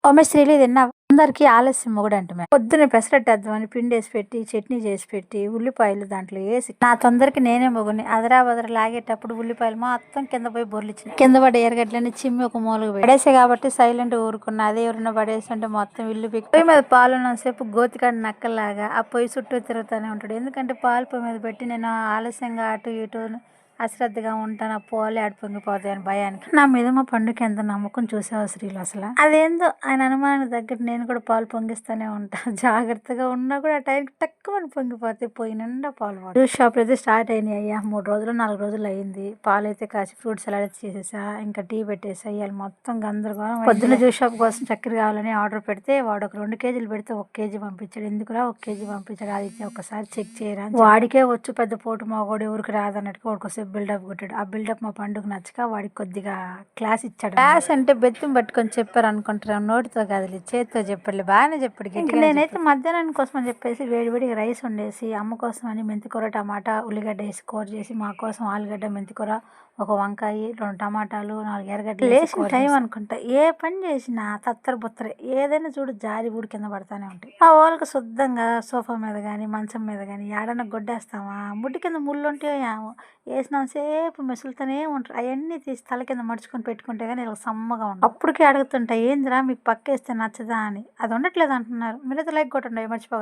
ఓమె శ్రీలు తిన్నావా? అందరికీ ఆలస్యం మొగుడంటమే. పొద్దున్నే పెసరట్టేద్దామని పిండేసి పెట్టి, చట్నీ చేసి పెట్టి, ఉల్లిపాయలు దాంట్లో ఏసి నా తొందరకి నేనే మొగుడిని. అదరా బదరా లాగేటప్పుడు ఉల్లిపాయలు మొత్తం కింద పోయి బొర్లిచ్చినాయి. కింద పడి ఎరగడ్లని చిమ్మి ఒక మూలకు పడేసే కాబట్టి సైలెంట్ ఊరుకున్నా. అదే ఎవరైనా పడేస్తుంటే మొత్తం ఇల్లు పీకి పొయ్యి మీద పాలున్నంతసేపు గోతికాడ నక్కలాగా ఆ పొయ్యి చుట్టూ తిరుగుతూనే ఉంటాడు. ఎందుకంటే పాలు పొయ్యి మీద పెట్టి నేను ఆలస్యంగా అటు ఇటు అశ్రద్ధగా ఉంటాను. ఆ పోలే ఆడు పొంగిపోతాయి అని భయానికి. నా మీద మా పండుగ ఎంత నమ్మకం చూసావా శ్రీలు అసలు. అదేందో ఆయన అనుమానానికి దగ్గర నేను కూడా పాలు పొంగిస్తూనే ఉంటా. జాగ్రత్తగా ఉన్నా కూడా ఆ టైంకి తక్కువని పొంగిపోతే పోయి నిండా పాలు. జ్యూస్ షాప్ అయితే స్టార్ట్ అయినాయి అయ్యా. 3 రోజులు 4 రోజులు అయింది. పాలు అయితే కాసి ఫ్రూట్ సలాడ్ అయితే చేసేసా. ఇంకా టీ పెట్టేసా. ఇవాళ మొత్తం గందరగోళం. పొద్దున్న జ్యూస్ షాప్ కోసం చక్కెర కావాలని ఆర్డర్ పెడితే వాడు ఒక 2 కేజీలు పెడితే 1 కేజీ పంపించాడు. ఎందుకురా 1 కేజీ పంపించాడు? అది ఒకసారి చెక్ చేయరా. వాడికే వచ్చు పెద్ద పోటు మగోడు ఎవరికి రాదన్నట్టుగా వాడికి బిల్డప్ కొట్టాడు. ఆ బిల్డప్ మా పండుగ నచ్చక వాడికి కొద్దిగా క్లాస్ ఇచ్చాడు. క్లాస్ అంటే బెత్తం పట్టుకొని చెప్పారు అనుకుంటారు. నోటితో కదిలి చేతితో చెప్పారు. బాగానే చెప్పాడు. ఇంకా నేనైతే మధ్యాహ్నం కోసం అని చెప్పేసి వేడివేడిగా రైస్ వండేసి అమ్మ కోసం అని మెంతికూర టమాటా ఉల్లిగడ్డ వేసి కూర చేసి మా కోసం ఆలుగడ్డ మెంతికూర ఒక వంకాయ 2 టమాటాలు 4 ఎర్రగడ్డలు లేచిన టైం అనుకుంటా. ఏ పని చేసినా తత్తర బుత్తర ఏదైనా చూడు జారి ఊడి కింద పడతానే ఉంటాయి. ఆ వాళ్ళకి శుద్ధంగా సోఫా మీద కానీ మంచం మీద కానీ ఏడన్నా గొడ్డేస్తామా ముడ్డి కింద ముళ్ళు ఉంటే వేసినంతసేపు మెసులుతూనే ఉంటారు. అవన్నీ తీసి తల కింద మడుచుకొని పెట్టుకుంటే కానీ ఇలా సమ్మగా ఉంటుంది. అప్పటికే అడుగుతుంటా ఏందిరా మీకు పక్కేస్తే నచ్చదా అని. అది ఉండట్లేదు అంటున్నారు. మీరైతే లైక్ కొట్టండి మర్చిపోక.